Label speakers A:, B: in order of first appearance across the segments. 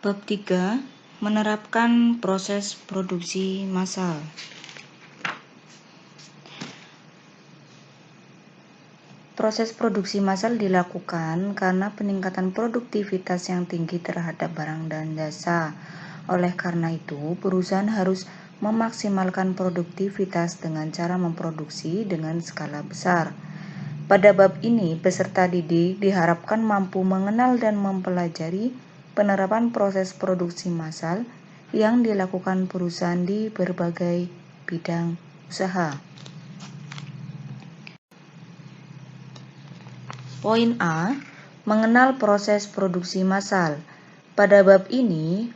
A: Bab 3. Menerapkan proses produksi massal. Proses produksi massal dilakukan karena peningkatan produktivitas yang tinggi terhadap barang dan jasa. Oleh karena itu, perusahaan harus memaksimalkan produktivitas dengan cara memproduksi dengan skala besar. Pada bab ini, peserta didik diharapkan mampu mengenal dan mempelajari penerapan proses produksi massal yang dilakukan perusahaan di berbagai bidang usaha. Poin A. Mengenal proses produksi massal. Pada bab ini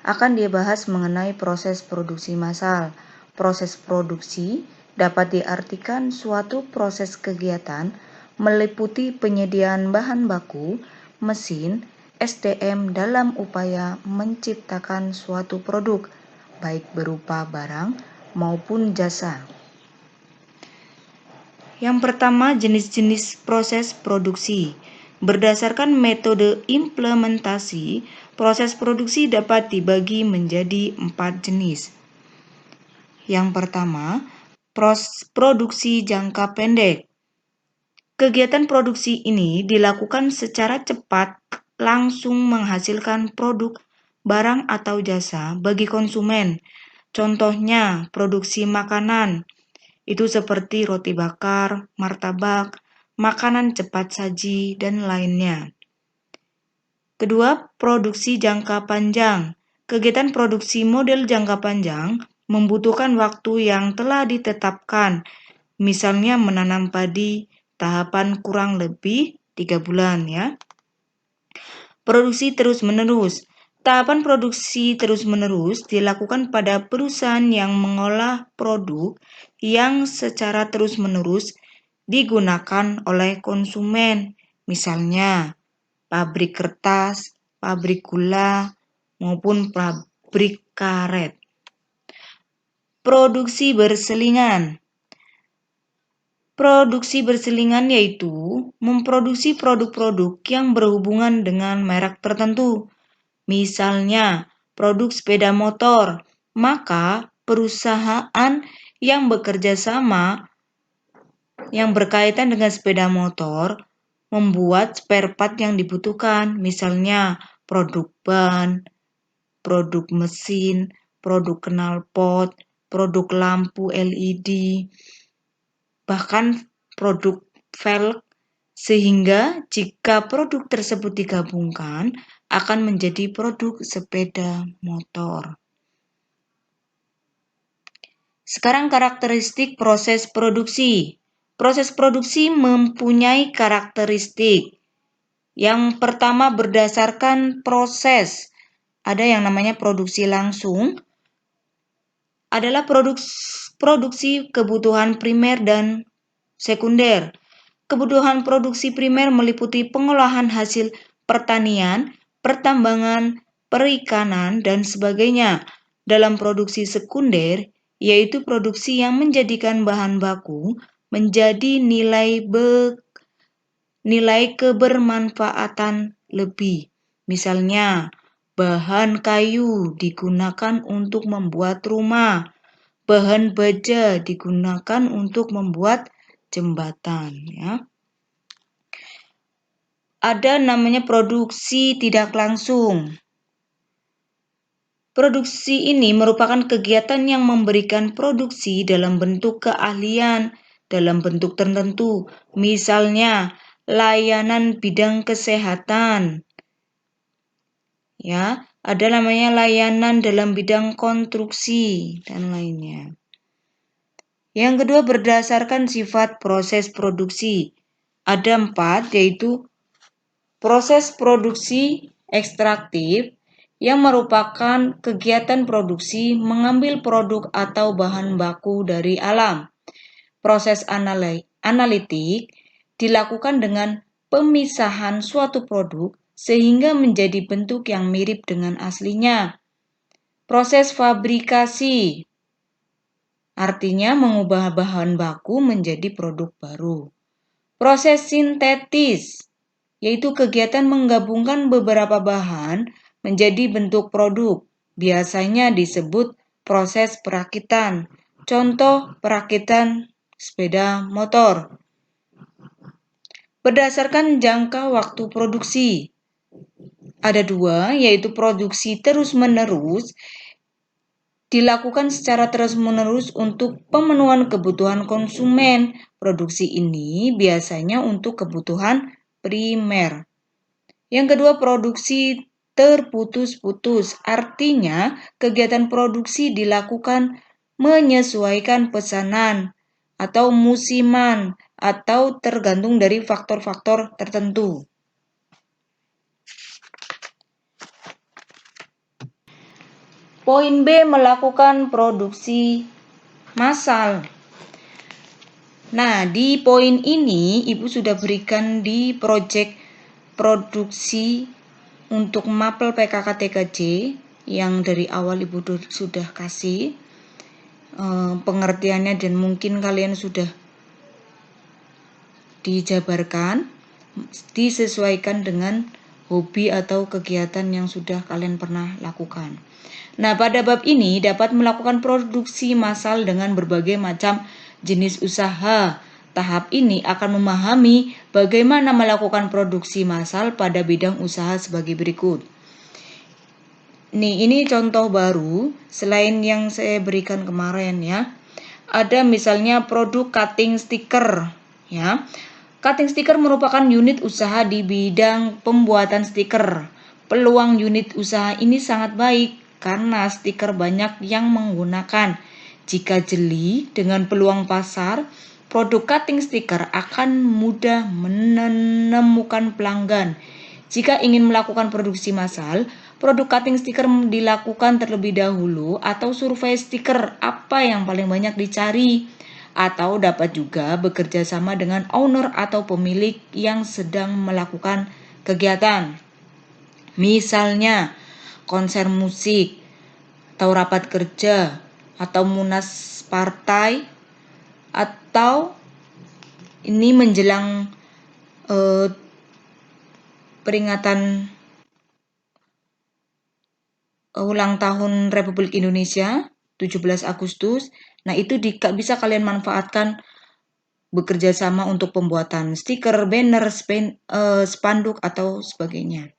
A: akan dibahas mengenai proses produksi massal. Proses produksi dapat diartikan suatu proses kegiatan meliputi penyediaan bahan baku, mesin, SDM dalam upaya menciptakan suatu produk, baik berupa barang maupun jasa. Yang pertama, jenis-jenis proses produksi. Berdasarkan metode implementasi, proses produksi dapat dibagi menjadi 4 jenis. Yang pertama, produksi jangka pendek. Kegiatan produksi ini dilakukan secara cepat, langsung menghasilkan produk, barang atau jasa bagi konsumen. Contohnya, produksi makanan. Itu seperti roti bakar, martabak, makanan cepat saji, dan lainnya. Kedua, produksi jangka panjang. Kegiatan produksi model jangka panjang membutuhkan waktu yang telah ditetapkan. Misalnya menanam padi, tahapan kurang lebih 3 bulan ya. Produksi terus-menerus. Tahapan produksi terus-menerus dilakukan pada perusahaan yang mengolah produk yang secara terus-menerus digunakan oleh konsumen. Misalnya, pabrik kertas, pabrik gula, maupun pabrik karet. Produksi berselingan. Produksi berselingan yaitu memproduksi produk-produk yang berhubungan dengan merek tertentu. Misalnya, produk sepeda motor, maka perusahaan yang bekerja sama yang berkaitan dengan sepeda motor membuat spare part yang dibutuhkan, misalnya produk ban, produk mesin, produk knalpot, produk lampu LED, bahkan produk velg, sehingga jika produk tersebut digabungkan akan menjadi produk sepeda motor. Sekarang karakteristik proses produksi. Proses produksi mempunyai karakteristik. Yang pertama berdasarkan proses. Ada yang namanya produksi langsung. Adalah produksi kebutuhan primer dan sekunder. Kebutuhan produksi primer meliputi pengolahan hasil pertanian, pertambangan, perikanan, dan sebagainya. Dalam produksi sekunder, yaitu produksi yang menjadikan bahan baku menjadi nilai kebermanfaatan lebih. Misalnya, bahan kayu digunakan untuk membuat rumah, bahan baja digunakan untuk membuat jembatan ya. Ada namanya produksi tidak langsung. Produksi ini merupakan kegiatan yang memberikan produksi dalam bentuk keahlian, dalam bentuk tertentu. Misalnya, layanan bidang kesehatan. Ya, ada namanya layanan dalam bidang konstruksi dan lainnya. Yang kedua, berdasarkan sifat proses produksi. Ada 4, yaitu proses produksi ekstraktif, yang merupakan kegiatan produksi mengambil produk atau bahan baku dari alam. Proses analitik dilakukan dengan pemisahan suatu produk sehingga menjadi bentuk yang mirip dengan aslinya. Proses fabrikasi artinya mengubah bahan baku menjadi produk baru. Proses sintetis yaitu kegiatan menggabungkan beberapa bahan menjadi bentuk produk. Biasanya disebut proses perakitan. Contoh perakitan sepeda motor. Berdasarkan jangka waktu produksi, ada dua, yaitu produksi terus-menerus dilakukan secara terus-menerus untuk pemenuhan kebutuhan konsumen. Produksi ini biasanya untuk kebutuhan primer. Yang kedua, produksi terputus-putus. Artinya, kegiatan produksi dilakukan menyesuaikan pesanan atau musiman atau tergantung dari faktor-faktor tertentu. Poin B, melakukan produksi massal. Nah, di poin ini Ibu sudah berikan di proyek produksi untuk mapel PKK-TKJ yang dari awal Ibu sudah kasih pengertiannya dan mungkin kalian sudah dijabarkan, disesuaikan dengan hobi atau kegiatan yang sudah kalian pernah lakukan. Nah, pada bab ini dapat melakukan produksi massal dengan berbagai macam jenis usaha. Tahap ini akan memahami bagaimana melakukan produksi massal pada bidang usaha sebagai berikut. Nih, ini contoh baru selain yang saya berikan kemarin ya. Ada misalnya produk cutting stiker ya. Cutting stiker merupakan unit usaha di bidang pembuatan stiker. Peluang unit usaha ini sangat baik karena stiker banyak yang menggunakan. Jika jeli dengan peluang pasar, produk cutting stiker akan mudah menemukan pelanggan. Jika ingin melakukan produksi massal, produk cutting stiker dilakukan terlebih dahulu atau survei stiker apa yang paling banyak dicari, atau dapat juga bekerja sama dengan owner atau pemilik yang sedang melakukan kegiatan. Misalnya konser musik atau rapat kerja atau munas partai, atau ini menjelang peringatan ulang tahun Republik Indonesia 17 Agustus. Nah, itu bisa kalian manfaatkan bekerja sama untuk pembuatan stiker, banner, spanduk atau sebagainya.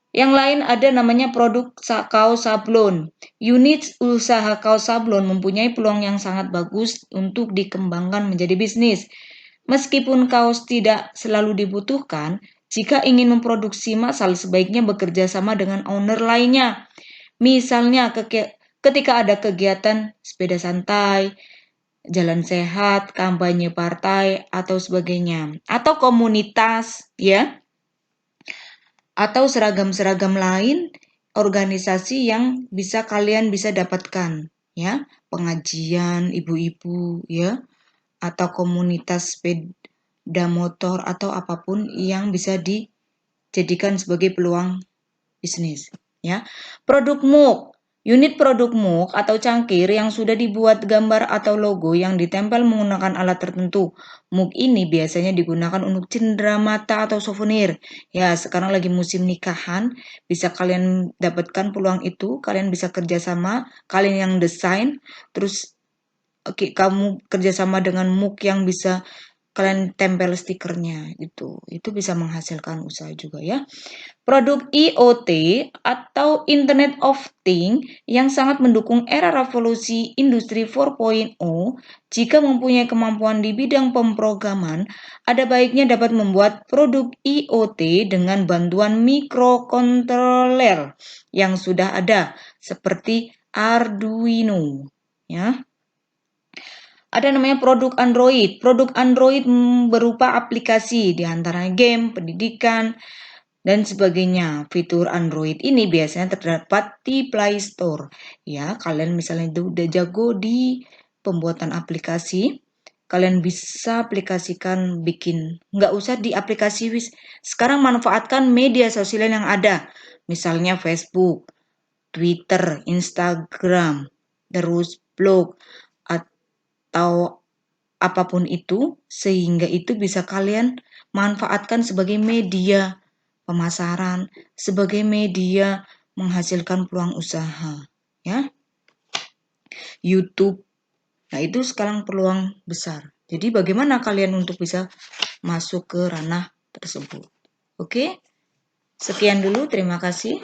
A: Yang lain ada namanya produk kaos sablon. Unit usaha kaos sablon mempunyai peluang yang sangat bagus untuk dikembangkan menjadi bisnis. Meskipun kaos tidak selalu dibutuhkan, jika ingin memproduksi massal sebaiknya bekerja sama dengan owner lainnya. Misalnya ketika ada kegiatan sepeda santai, jalan sehat, kampanye partai atau sebagainya, atau komunitas ya, atau seragam-seragam lain organisasi yang kalian bisa dapatkan ya, pengajian ibu-ibu ya, atau komunitas sepeda motor atau apapun yang bisa dijadikan sebagai peluang bisnis ya. Produk MOOC. Unit produk MOOC atau cangkir yang sudah dibuat gambar atau logo yang ditempel menggunakan alat tertentu. MOOC ini biasanya digunakan untuk cenderamata atau souvenir. Ya, sekarang lagi musim nikahan, bisa kalian dapatkan peluang itu, kalian bisa kerjasama, kalian yang desain, terus kamu kerjasama dengan MOOC yang bisa kalian tempel stikernya gitu. Itu bisa menghasilkan usaha juga ya. Produk IoT atau Internet of Things yang sangat mendukung era revolusi industri 4.0, jika mempunyai kemampuan di bidang pemrograman, ada baiknya dapat membuat produk IoT dengan bantuan microcontroller yang sudah ada seperti Arduino ya. Ada namanya produk Android. Produk Android berupa aplikasi di antaranya game, pendidikan, dan sebagainya. Fitur Android ini biasanya terdapat di Play Store. Ya, kalian misalnya udah jago di pembuatan aplikasi, kalian bisa aplikasikan nggak usah di aplikasi sekarang manfaatkan media sosial yang ada. Misalnya Facebook, Twitter, Instagram, terus blog, atau apapun itu, sehingga itu bisa kalian manfaatkan sebagai media pemasaran sebagai media menghasilkan peluang usaha, ya. YouTube. Nah, itu sekarang peluang besar. Jadi bagaimana kalian untuk bisa masuk ke ranah tersebut? Oke? Sekian dulu, terima kasih.